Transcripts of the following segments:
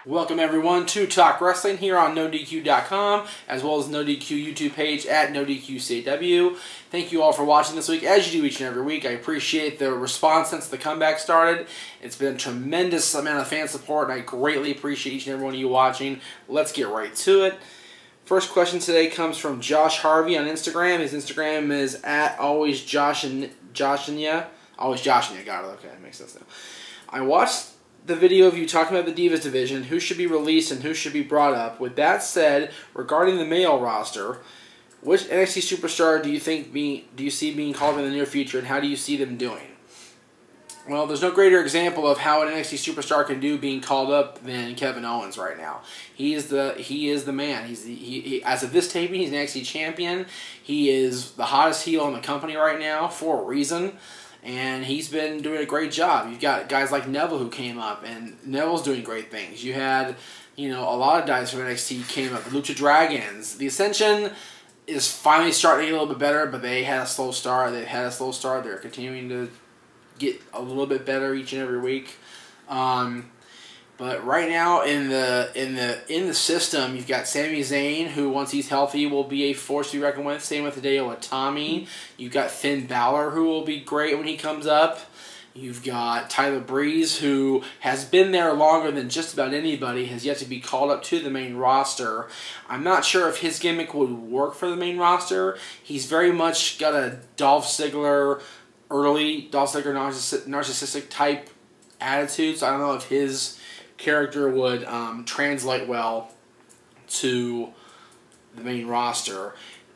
Welcome everyone to Talk Wrestling here on NoDQ.com, as well as NoDQ YouTube page at NoDQCW. Thank you all for watching this week, as you do each and every week. I appreciate the response since the comeback started. It's been a tremendous amount of fan support, and I greatly appreciate each and every one of you watching. Let's get right to it. First question today comes from Josh Harvey on Instagram. His Instagram is at alwaysjoshinya. Always Joshinya, got it. Okay, that makes sense now. I watched the video of you talking about the Divas division, who should be released and who should be brought up. With that said, regarding the male roster, which NXT superstar do you see being called in the near future, and how do you see them doing? Well, there's no greater example of how an NXT superstar can do being called up than Kevin Owens right now. He is the man. As of this taping, he's an NXT champion. He is the hottest heel in the company right now for a reason. And he's been doing a great job. You've got guys like Neville who came up, and Neville's doing great things. You had, a lot of guys from NXT came up. The Lucha Dragons. The Ascension is finally starting to get a little bit better, but they had a slow start. They're continuing to get a little bit better each and every week. But right now in the system, you've got Sami Zayn, who once he's healthy will be a force to be reckoned with. Same with Hideo Itami. You've got Finn Balor, who will be great when he comes up. You've got Tyler Breeze, who has been there longer than just about anybody, has yet to be called up to the main roster. I'm not sure if his gimmick would work for the main roster. He's very much got a Dolph Ziggler narcissistic type attitude, so I don't know if his character would translate well to the main roster.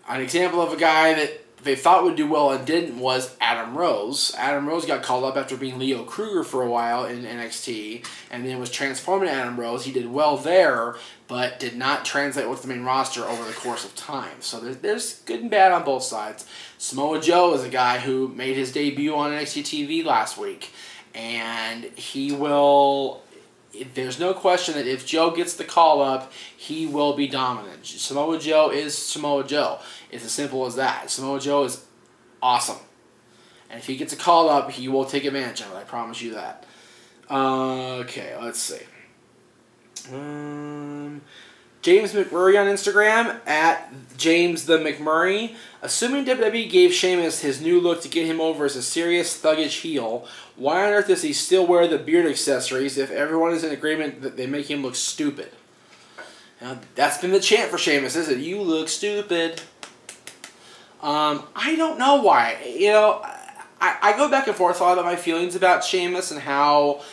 An example of a guy that they thought would do well and didn't was Adam Rose. Adam Rose got called up after being Leo Kruger for a while in NXT, and then was transformed into Adam Rose. He did well there, but did not translate with the main roster over the course of time. So there's good and bad on both sides. Samoa Joe is a guy who made his debut on NXT TV last week, and he will... There's no question that if Joe gets the call up, he will be dominant. Samoa Joe is Samoa Joe. It's as simple as that. Samoa Joe is awesome. And if he gets a call up, he will take advantage of it. I promise you that. Okay, let's see. James McMurray on Instagram, at James the McMurray. Assuming WWE gave Sheamus his new look to get him over as a serious thuggish heel, why on earth does he still wear the beard accessories if everyone is in agreement that they make him look stupid? Now, that's been the chant for Sheamus, isn't it? You look stupid. I don't know why. I go back and forth a lot about my feelings about Sheamus and how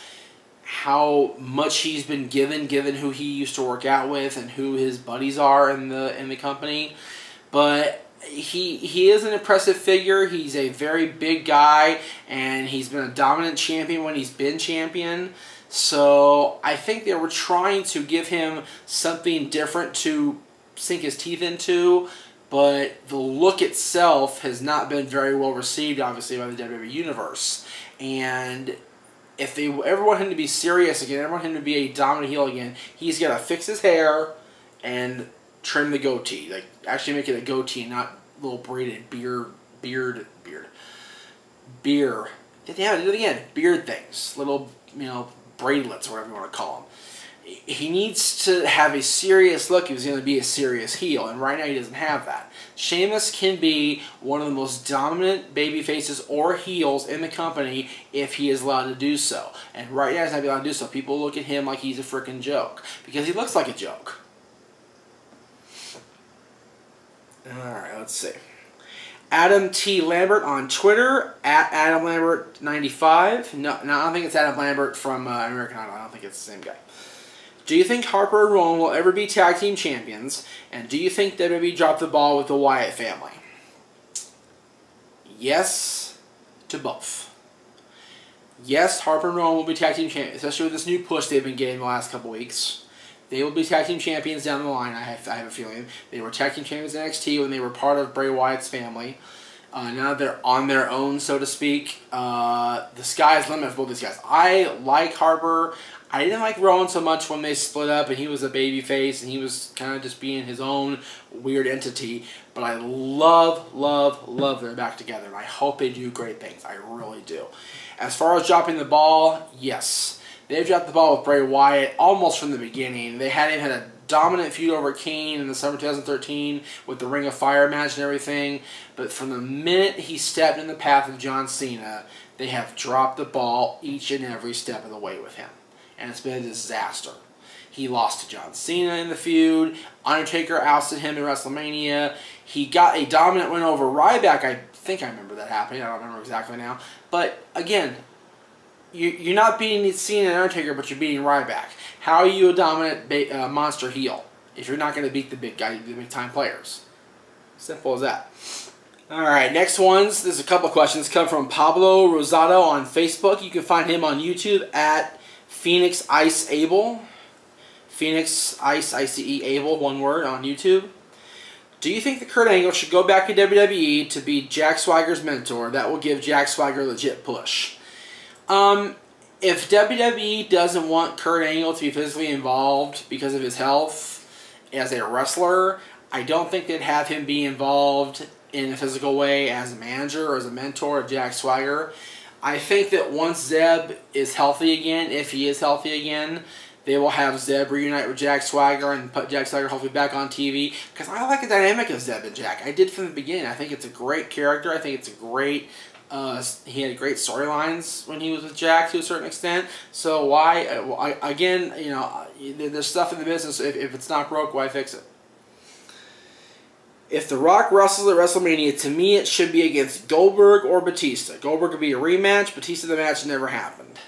much he's been given who he used to work out with and who his buddies are in the company. But he is an impressive figure. He's a very big guy, and he's been a dominant champion when he's been champion. So I think they were trying to give him something different to sink his teeth into, but the look itself has not been very well received, obviously, by the WWE Universe. And if they ever want him to be serious again, ever want him to be a dominant heel again, he's got to fix his hair and trim the goatee. Like, actually make it a goatee, not little braided beard. Damn, I did it again. Beard things. Little, braidlets, or whatever you want to call them. He needs to have a serious look if he's going to be a serious heel, and right now he doesn't have that. Sheamus can be one of the most dominant baby faces or heels in the company if he is allowed to do so. And right now he's not allowed to do so. People look at him like he's a freaking joke, because he looks like a joke. Alright, let's see. Adam T. Lambert on Twitter, at AdamLambert95. No, I don't think it's Adam Lambert from American Idol. I don't think it's the same guy. Do you think Harper and Rowan will ever be tag team champions? And do you think WWE dropped the ball with the Wyatt family? Yes to both. Yes, Harper and Rowan will be tag team champions, especially with this new push they've been getting the last couple weeks. They will be tag team champions down the line, I have a feeling. They were tag team champions in NXT when they were part of Bray Wyatt's family. Now that they're on their own, so to speak, the sky's the limit for both these guys. I like Harper. I didn't like Rowan so much when they split up and he was a babyface and he was kind of just being his own weird entity. But I love they're back together, and I hope they do great things. I really do. As far as dropping the ball, yes. They've dropped the ball with Bray Wyatt almost from the beginning. They hadn't had a dominant feud over Kane in the summer 2013 with the Ring of Fire match and everything. But from the minute he stepped in the path of John Cena, they have dropped the ball each and every step of the way with him. And it's been a disaster. He lost to John Cena in the feud. Undertaker ousted him in WrestleMania. He got a dominant win over Ryback. I think I remember that happening. I don't remember exactly now. But again, you're not beating Cena and Undertaker, but you're beating Ryback. How are you a dominant monster heel if you're not going to beat the big guy, the big time players? Simple as that. Alright, next ones. There's a couple questions come from Pablo Rosado on Facebook. You can find him on YouTube at Phoenix Ice Able. Phoenix Ice, I-C-E, Able, one word, on YouTube. Do you think that Kurt Angle should go back to WWE to be Jack Swagger's mentor? That will give Jack Swagger a legit push. If WWE doesn't want Kurt Angle to be physically involved because of his health as a wrestler, I don't think they'd have him be involved in a physical way as a manager or as a mentor of Jack Swagger. I think that once Zeb is healthy again, if he is healthy again, they will have Zeb reunite with Jack Swagger and put Jack Swagger hopefully back on TV. Because I like the dynamic of Zeb and Jack. I did from the beginning. I think it's a great character. I think it's a great... he had great storylines when he was with Jack to a certain extent. So why... again, you know, there's stuff in the business. If it's not broke, why fix it? If The Rock wrestles at WrestleMania, to me it should be against Goldberg or Batista. Goldberg would be a rematch. Batista, the match never happened.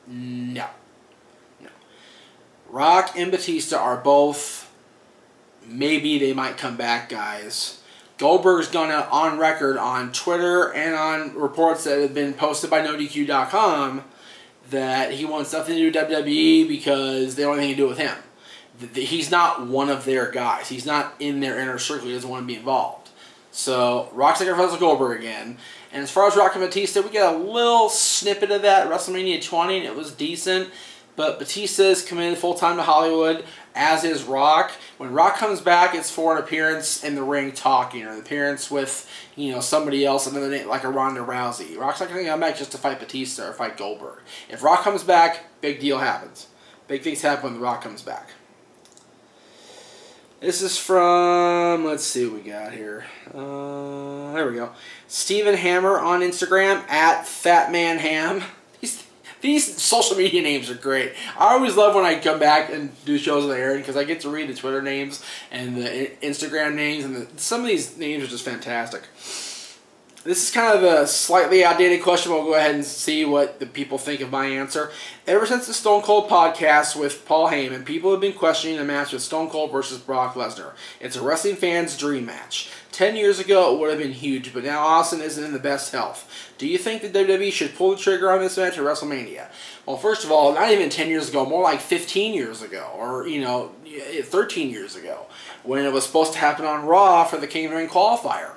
No. Rock and Batista are both, maybe they might come back, guys. Goldberg's gone out on record on Twitter and on reports that have been posted by NoDQ.com that he wants nothing to do with WWE because they don't have anything to do with him. He's not one of their guys. He's not in their inner circle. He doesn't want to be involved. So, Rock's like with Goldberg again. And as far as Rock and Batista, we get a little snippet of that at WrestleMania 20, and it was decent. But Batista is committed full-time to Hollywood, as is Rock. When Rock comes back, it's for an appearance in the ring talking, or an appearance with, you know, somebody else, another name, like a Ronda Rousey. Rock's not going to come back just to fight Batista or fight Goldberg. If Rock comes back, big deal happens. Big things happen when The Rock comes back. This is from, let's see what we got here. There we go. Stephen Hammer on Instagram, at FatmanHam. These social media names are great. I always love when I come back and do shows with Aaron because I get to read the Twitter names and the Instagram names, and some of these names are just fantastic. This is kind of a slightly outdated question. We'll go ahead and see what the people think of my answer. Ever since the Stone Cold podcast with Paul Heyman, people have been questioning a match with Stone Cold versus Brock Lesnar. It's a wrestling fan's dream match. 10 years ago, it would have been huge, but now Austin isn't in the best health. Do you think that WWE should pull the trigger on this match at WrestleMania? Well, first of all, not even 10 years ago, more like 15 years ago, or, 13 years ago, when it was supposed to happen on Raw for the King of the Ring qualifier.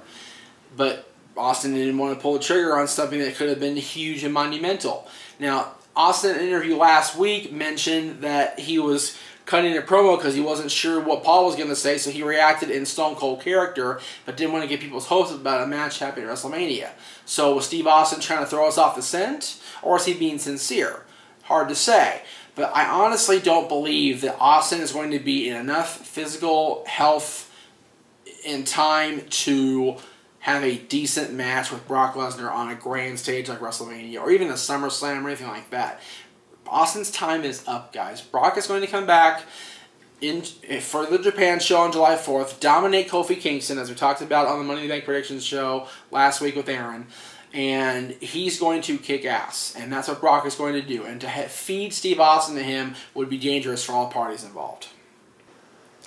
But Austin didn't want to pull the trigger on something that could have been huge and monumental. Now, Austin, in an interview last week, mentioned that he was cutting a promo because he wasn't sure what Paul was going to say, so he reacted in Stone Cold character, but didn't want to get people's hopes about a match happening at WrestleMania. So was Steve Austin trying to throw us off the scent, or is he being sincere? Hard to say. But I honestly don't believe that Austin is going to be in enough physical health and time to have a decent match with Brock Lesnar on a grand stage like WrestleMania, or even a SummerSlam or anything like that. Austin's time is up, guys. Brock is going to come back for the Japan show on July 4th, dominate Kofi Kingston, as we talked about on the Money in the Bank Predictions show last week with Aaron, and he's going to kick ass, and that's what Brock is going to do. And to feed Steve Austin to him would be dangerous for all parties involved.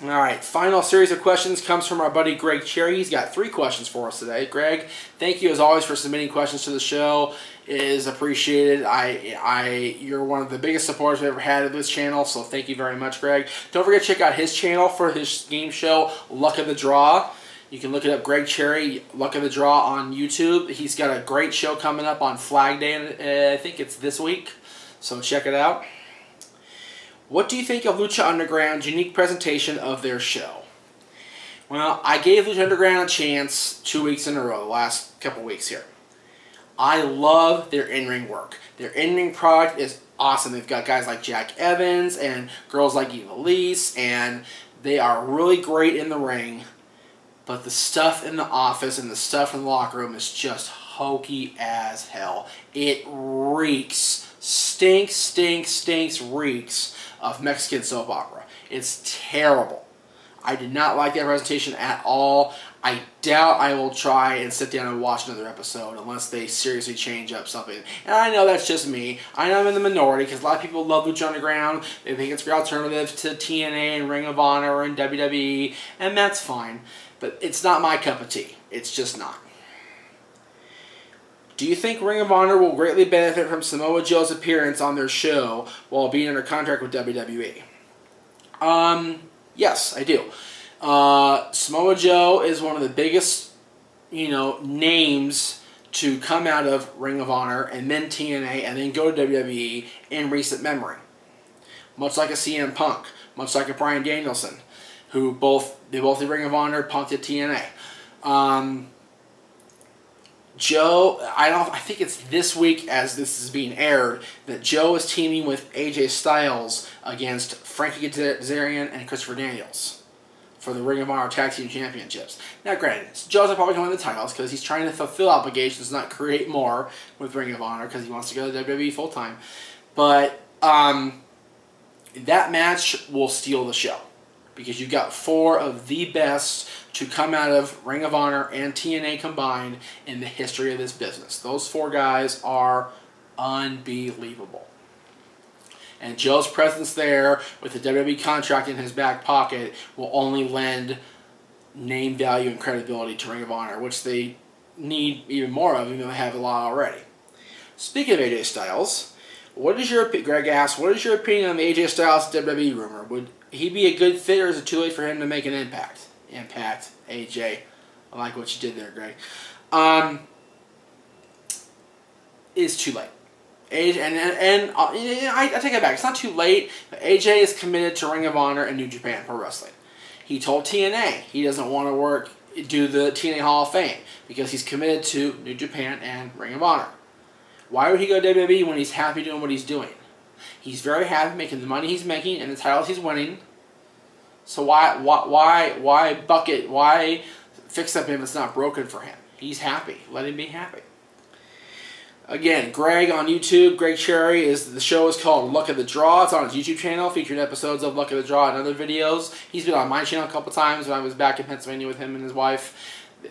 Alright, final series of questions comes from our buddy Greg Cherry. He's got 3 questions for us today. Greg, thank you as always for submitting questions to the show. It is appreciated. You're one of the biggest supporters we've ever had of this channel, so thank you very much, Greg. Don't forget to check out his channel for his game show, Luck of the Draw. You can look it up, Greg Cherry, Luck of the Draw on YouTube. He's got a great show coming up on Flag Day, I think it's this week, so check it out. What do you think of Lucha Underground's unique presentation of their show? Well, I gave Lucha Underground a chance 2 weeks in a row, the last couple weeks here. I love their in-ring work. Their in-ring product is awesome. They've got guys like Jack Evans and girls like Eva Lise, and they are really great in the ring. But the stuff in the office and the stuff in the locker room is just hokey as hell. It reeks, reeks of Mexican soap opera. It's terrible. I did not like that presentation at all. I doubt I will try and sit down and watch another episode unless they seriously change up something. And I know that's just me. I know I'm in the minority because a lot of people love Lucha Underground. They think it's a great alternative to TNA and Ring of Honor and WWE, and that's fine. But it's not my cup of tea. It's just not. Do you think Ring of Honor will greatly benefit from Samoa Joe's appearance on their show while being under contract with WWE? Yes, I do. Samoa Joe is one of the biggest, names to come out of Ring of Honor and then TNA and then go to WWE in recent memory. Much like a CM Punk, much like a Bryan Danielson, who they both did Ring of Honor, Punk did TNA. Joe, I think it's this week as this is being aired, that Joe is teaming with AJ Styles against Frankie Kazarian and Christopher Daniels for the Ring of Honor Tag Team Championships. Now, granted, Joe's probably going to win the titles because he's trying to fulfill obligations, not create more with Ring of Honor because he wants to go to WWE full-time. But that match will steal the show because you've got 4 of the best to come out of Ring of Honor and TNA combined in the history of this business. Those 4 guys are unbelievable. And Joe's presence there with the WWE contract in his back pocket will only lend name value and credibility to Ring of Honor, which they need even more of, even though they have a lot already. Speaking of AJ Styles, Greg asks, what is your opinion on the AJ Styles WWE rumor? Would he be a good fit, or is it too late for him to make an impact? Impact, AJ. I like what you did there, Greg. It's too late. I take it back. It's not too late. But AJ is committed to Ring of Honor and New Japan Pro Wrestling. He told TNA he doesn't want to do the TNA Hall of Fame because he's committed to New Japan and Ring of Honor. Why would he go to WWE when he's happy doing what he's doing? He's very happy making the money he's making and the titles he's winning. So why bucket? Why fix something if it's not broken for him? He's happy. Let him be happy. Again, Greg on YouTube, Greg Cherry, the show is called Luck of the Draw. It's on his YouTube channel, featuring episodes of Luck of the Draw and other videos. He's been on my channel a couple times when I was back in Pennsylvania with him and his wife.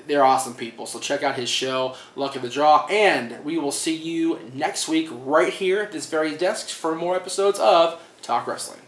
They're awesome people, so check out his show, Luck of the Draw, and we will see you next week right here at this very desk for more episodes of Talk Wrestling.